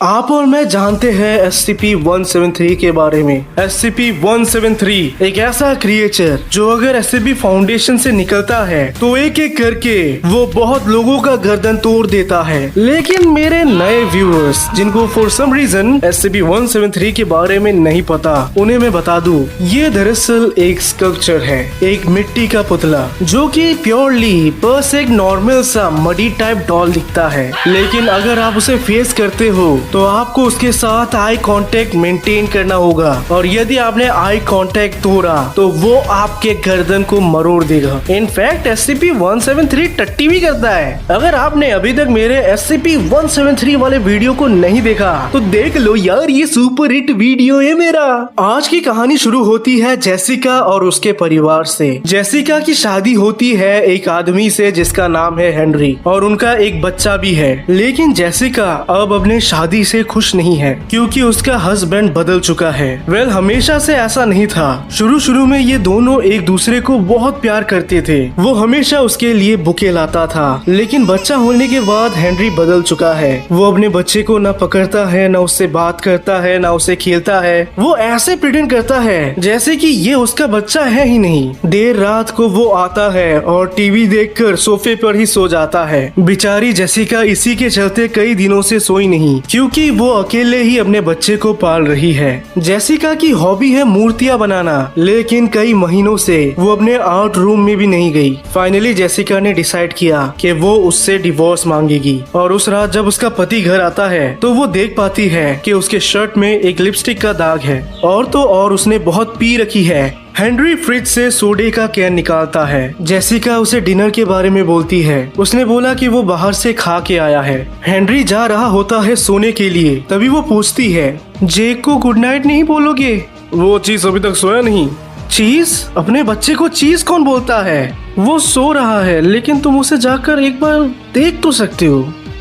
आप और मैं जानते हैं SCP-173 के बारे में। SCP-173 एक ऐसा क्रिएचर जो अगर SCP फाउंडेशन से निकलता है तो एक एक करके वो बहुत लोगों का गर्दन तोड़ देता है। लेकिन मेरे नए व्यूअर्स जिनको फॉर सम रीजन SCP-173 के बारे में नहीं पता, उन्हें मैं बता दूं, ये दरअसल एक स्कल्पचर है, एक मिट्टी का पुतला जो कि प्योरली बस एक नॉर्मल सा मडी टाइप डॉल दिखता है। लेकिन अगर आप उसे फेस करते हो तो आपको उसके साथ आई कांटेक्ट मेंटेन करना होगा, और यदि आपने आई कांटेक्ट तोड़ा तो वो आपके गर्दन को मरोड़ देगा। इनफैक्ट SCP-173 टट्टी भी करता है। अगर आपने अभी तक मेरे SCP-173 वाले वीडियो को नहीं देखा तो देख लो यार, ये सुपर हिट वीडियो है मेरा। आज की कहानी शुरू होती है जेसिका और उसके परिवार से। जेसिका की शादी होती है एक आदमी से जिसका नाम है हेनरी, और उनका एक बच्चा भी है। लेकिन जेसिका अब अपने शादी से खुश नहीं है क्योंकि उसका हस्बैंड बदल चुका है। वेल, हमेशा से ऐसा नहीं था। शुरू में ये दोनों एक दूसरे को बहुत प्यार करते थे। वो हमेशा उसके लिए बुके लाता था। लेकिन बच्चा होने के बाद हेनरी बदल चुका है। वो अपने बच्चे को न पकड़ता है, न उससे बात करता है, न उसे खेलता है। वो ऐसे प्रिटेंड करता है जैसे कि ये उसका बच्चा है ही नहीं। देर रात को वो आता है और टीवी देखकर सोफे पर ही सो जाता है। बेचारी जेसिका इसी के चलते कई दिनों से सोई नहीं क्योंकि वो अकेले ही अपने बच्चे को पाल रही है। जेसिका की हॉबी है मूर्तियां बनाना, लेकिन कई महीनों से वो अपने आर्ट रूम में भी नहीं गई। फाइनली जेसिका ने डिसाइड किया कि वो उससे डिवोर्स मांगेगी। और उस रात जब उसका पति घर आता है तो वो देख पाती है कि उसके शर्ट में एक लिपस्टिक का दाग है, और तो और उसने बहुत पी रखी है। हेनरी फ्रिज से सोडे का कैन निकालता है। जेसिका उसे डिनर के बारे में बोलती है। उसने बोला कि वो बाहर से खा के आया है। हेनरी जा रहा होता है सोने के लिए, तभी वो पूछती है, जेक को गुड नाइट नहीं बोलोगे? वो चीज अभी तक सोया नहीं। चीज? अपने बच्चे को चीज कौन बोलता है? वो सो रहा है, लेकिन तुम उसे जाकर एक बार देख तो सकते हो।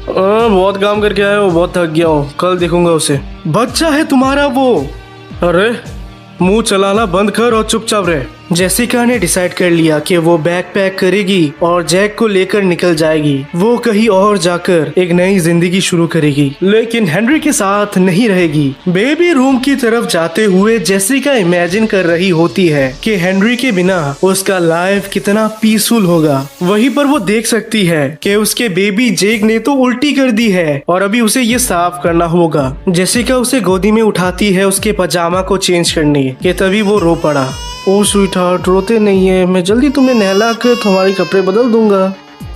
बहुत काम करके आया हूँ, बहुत थक गया हूँ, कल देखूंगा उसे। बच्चा है तुम्हारा वो। अरे मुंह चलाना बंद कर और चुपचाप रहे। जेसिका ने डिसाइड कर लिया कि वो बैग पैक करेगी और जैक को लेकर निकल जाएगी। वो कहीं और जाकर एक नई जिंदगी शुरू करेगी, लेकिन हेनरी के साथ नहीं रहेगी। बेबी रूम की तरफ जाते हुए जेसिका इमेजिन कर रही होती है कि हेनरी के बिना उसका लाइफ कितना पीसफुल होगा। वहीं पर वो देख सकती है कि उसके बेबी जेक ने तो उल्टी कर दी है और अभी उसे ये साफ करना होगा। जेसिका उसे गोदी में उठाती है उसके पजामा को चेंज करने के, तभी वो रो पड़ा। ओ स्वीट हार्ट, रोते नहीं है, मैं जल्दी तुम्हें नहला कर तुम्हारे कपड़े बदल दूंगा।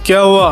क्या हुआ?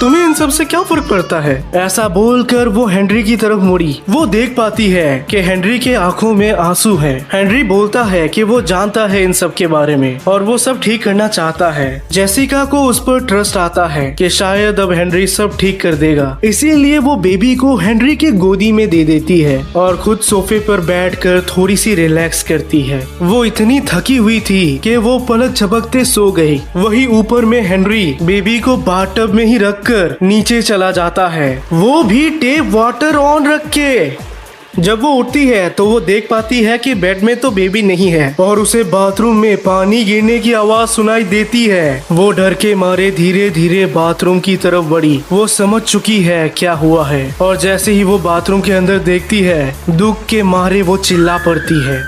तुम्हें इन सब से क्या फर्क पड़ता है? ऐसा बोलकर वो हेनरी की तरफ मुड़ी। वो देख पाती है कि हेनरी के आंखों में आंसू हैं। हेनरी बोलता है कि वो जानता है इन सब के बारे में और वो सब ठीक करना चाहता है। जेसिका को उस पर ट्रस्ट आता है कि शायद अब हेनरी सब ठीक कर देगा। इसीलिए वो बेबी को हेनरी के गोदी में दे देती है और खुद सोफे पर बैठकर थोड़ी सी रिलैक्स करती है। वो इतनी थकी हुई थी कि वो पलक झपकते सो गई। वही ऊपर में हेनरी बेबी को बाथटब में ही रख नीचे चला जाता है, वो भी टेप वाटर ऑन रख के। जब वो उठती है तो वो देख पाती है कि बेड में तो बेबी नहीं है और उसे बाथरूम में पानी गिरने की आवाज सुनाई देती है। वो डर के मारे धीरे धीरे बाथरूम की तरफ बढ़ी। वो समझ चुकी है क्या हुआ है, और जैसे ही वो बाथरूम के अंदर देखती है, दुख के मारे वो चिल्ला पड़ती है।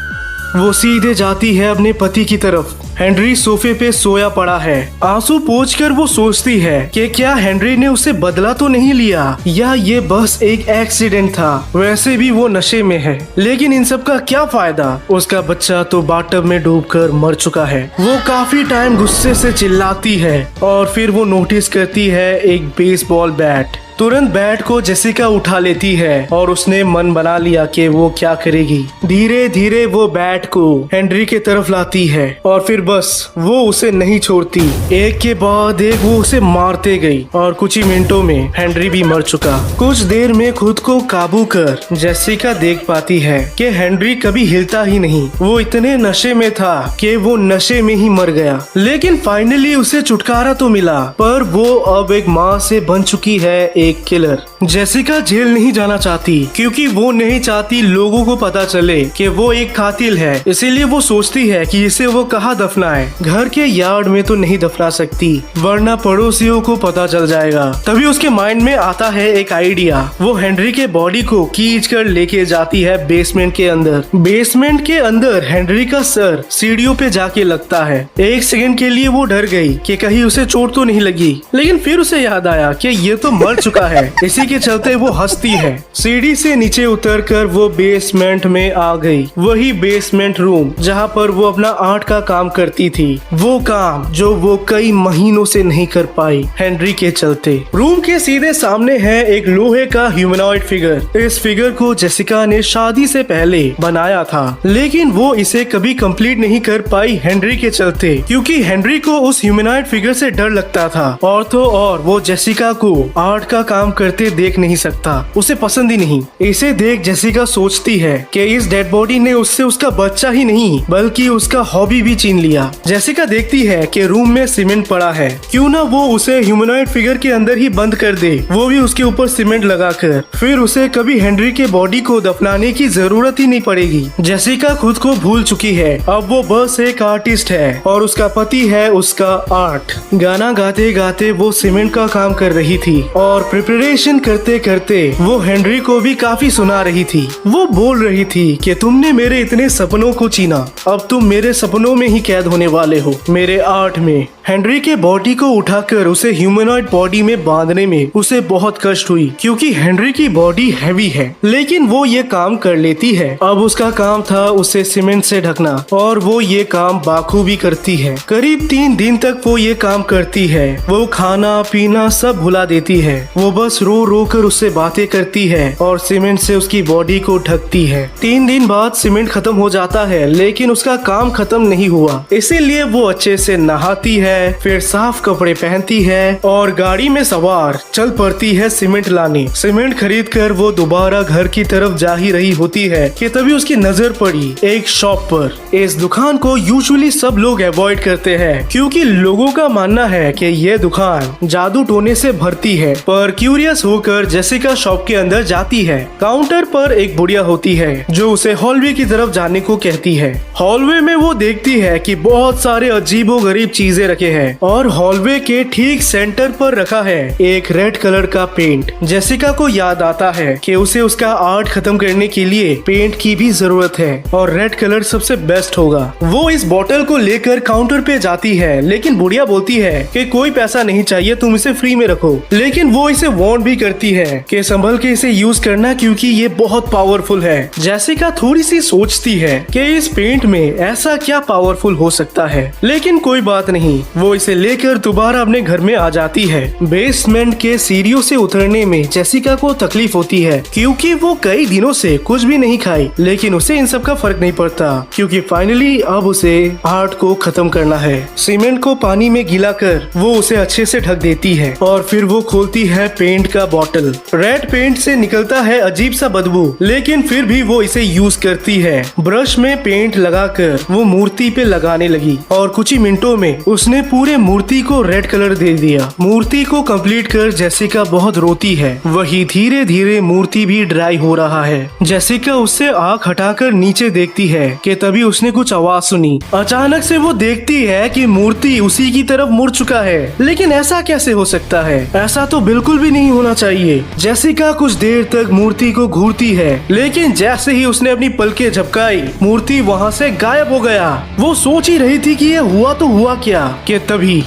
वो सीधे जाती है अपने पति की तरफ। हेनरी सोफे पे सोया पड़ा है। आंसू पोंछकर वो सोचती है कि क्या हेनरी ने उसे बदला तो नहीं लिया, या ये बस एक एक्सीडेंट था। वैसे भी वो नशे में है, लेकिन इन सब का क्या फायदा? उसका बच्चा तो बाथटब में डूबकर मर चुका है। वो काफी टाइम गुस्से से चिल्लाती है और फिर वो नोटिस करती है एक बेसबॉल बैट। तुरंत बैट को जेसिका उठा लेती है और उसने मन बना लिया कि वो क्या करेगी। धीरे धीरे वो बैट को हेनरी के तरफ लाती है और फिर बस वो उसे नहीं छोड़ती। एक के बाद एक वो उसे मारते गई और कुछ ही मिनटों में हेनरी भी मर चुका। कुछ देर में खुद को काबू कर जेसिका देख पाती है कि हेनरी कभी हिलता ही नहीं। वो इतने नशे में था कि वो नशे में ही मर गया। लेकिन फाइनली उसे छुटकारा तो मिला, पर वो अब एक माँ से बन चुकी है एक किलर। जेसिका जेल नहीं जाना चाहती क्योंकि वो नहीं चाहती लोगों को पता चले कि वो एक कातिल है। इसीलिए वो सोचती है कि इसे वो कहाँ दफनाए। घर के यार्ड में तो नहीं दफना सकती वरना पड़ोसियों को पता चल जाएगा। तभी उसके माइंड में आता है एक आइडिया। वो हेनरी के बॉडी को खींच कर लेके जाती है बेसमेंट के अंदर। बेसमेंट के अंदर हेनरी का सर सीढ़ियों पे जाके लगता है। एक सेकंड के लिए वो डर गई कि कहीं उसे चोट तो नहीं लगी, लेकिन फिर उसे याद आया कि ये तो मर चुका है। इसी के चलते वो हंसती है। सीढ़ी से नीचे उतरकर वो बेसमेंट में आ गई। वही बेसमेंट रूम जहाँ पर वो अपना आर्ट का काम करती थी। वो काम जो वो कई महीनों से नहीं कर पाई हेनरी के चलते। रूम के सीधे सामने है एक लोहे का ह्यूमनॉइड फिगर। इस फिगर को जेसिका ने शादी से पहले बनाया था, लेकिन वो इसे कभी कंप्लीट नहीं कर पाई हेनरी के चलते, क्योंकि हेनरी को उस ह्यूमनॉइड फिगर से डर लगता था। और तो और वो जेसिका को आर्ट का काम करते देख नहीं सकता, उसे पसंद ही नहीं। इसे देख जेसिका सोचती है कि इस डेड बॉडी ने उससे उसका बच्चा ही नहीं बल्कि उसका हॉबी भी छीन लिया। जेसिका देखती है कि रूम में सीमेंट पड़ा है, क्यों ना वो उसे ह्यूमनॉइड फिगर के अंदर ही बंद कर दे, वो भी उसके ऊपर सीमेंट लगाकर। फिर उसे कभी हेनरी के बॉडी को दफनाने की जरूरत ही नहीं पड़ेगी। जेसिका खुद को भूल चुकी है, अब वो बस एक आर्टिस्ट है और उसका पति है उसका आर्ट। गाना गाते गाते वो सीमेंट का काम कर रही थी और प्रिपरेशन करते करते वो हेनरी को भी काफी सुना रही थी। वो बोल रही थी कि तुमने मेरे इतने सपनों को छीना, अब तुम मेरे सपनों में ही कैद होने वाले हो, मेरे आर्ट में। हेनरी के बॉडी को उठाकर उसे ह्यूमनॉइड बॉडी में बांधने में उसे बहुत कष्ट हुई, क्योंकि हेनरी की बॉडी हैवी है, लेकिन वो ये काम कर लेती है। अब उसका काम था उसे सीमेंट से ढकना और वो ये काम बाखूबी करती है। करीब 3 दिन तक वो ये काम करती है। वो खाना पीना सब भुला देती है। वो बस रो रो कर उससे बातें करती है और सीमेंट से उसकी बॉडी को ढकती है। 3 दिन बाद सीमेंट खत्म हो जाता है, लेकिन उसका काम खत्म नहीं हुआ। इसीलिए वो अच्छे से नहाती है, फिर साफ कपड़े पहनती है और गाड़ी में सवार चल पड़ती है सीमेंट लाने। सीमेंट खरीद कर वो दोबारा घर की तरफ जा ही रही होती है कि तभी उसकी नजर पड़ी एक शॉप पर। इस दुकान को यूजुअली सब लोग अवॉइड करते हैं, क्योंकि लोगों का मानना है कि ये दुकान जादू टोने से भरती है। पर क्यूरियस होकर जेसिका शॉप के अंदर जाती है। काउंटर पर एक बुढ़िया होती है जो उसे हॉलवे की तरफ जाने को कहती है। हॉलवे में वो देखती है कि बहुत सारे अजीबोगरीब चीजें रखे हैं और हॉलवे के ठीक सेंटर पर रखा है एक रेड कलर का पेंट। जेसिका को याद आता है कि उसे उसका आर्ट खत्म करने के लिए पेंट की भी जरूरत है और रेड कलर सबसे बेस्ट होगा। वो इस बोतल को लेकर काउंटर पे जाती है, लेकिन बुढ़िया बोलती है कि कोई पैसा नहीं चाहिए, तुम इसे फ्री में रखो। लेकिन वो इसे वार्न भी करती है कि संभल के इसे यूज करना, क्योंकि ये बहुत पावरफुल है। जेसिका थोड़ी सी सोचती है कि इस पेंट में ऐसा क्या पावरफुल हो सकता है, लेकिन कोई बात नहीं। वो इसे लेकर दोबारा अपने घर में आ जाती है। बेसमेंट के सीढ़ियों से उतरने में जेसिका को तकलीफ होती है, क्योंकि वो कई दिनों से कुछ भी नहीं खाई, लेकिन उसे इन सब का फर्क नहीं पड़ता, क्योंकि फाइनली अब उसे आर्ट को खत्म करना है। सीमेंट को पानी में गीला कर वो उसे अच्छे से ढक देती है और फिर वो खोलती है पेंट का बोतल। रेड पेंट से निकलता है अजीब सा बदबू, लेकिन फिर भी वो इसे यूज करती है। ब्रश में पेंट लगाकर वो मूर्ति पे लगाने लगी और कुछ ही मिनटों में उसने पूरे मूर्ति को रेड कलर दे दिया। मूर्ति को कंप्लीट कर जेसिका बहुत रोती है। वही धीरे धीरे मूर्ति भी ड्राई हो रहा है। जेसिका उससे आंख हटाकर नीचे देखती है कि तभी उसने कुछ आवाज सुनी। अचानक से वो देखती है कि मूर्ति उसी की तरफ मुड़ चुका है, लेकिन ऐसा कैसे हो सकता है? ऐसा तो बिल्कुल भी नहीं होना चाहिए। जेसिका कुछ देर तक मूर्ति को घूरती है, लेकिन जैसे ही उसने अपनी पलकें झपकाई, मूर्ति वहाँ से गायब हो गया। वो सोच ही रही थी कि ये हुआ तो हुआ क्या, कि तभी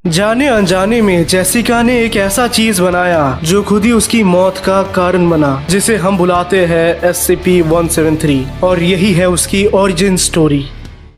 जाने अनजाने में जेसिका ने एक ऐसा चीज बनाया जो खुद ही उसकी मौत का कारण बना, जिसे हम बुलाते हैं SCP-173, और यही है उसकी ओरिजिन स्टोरी।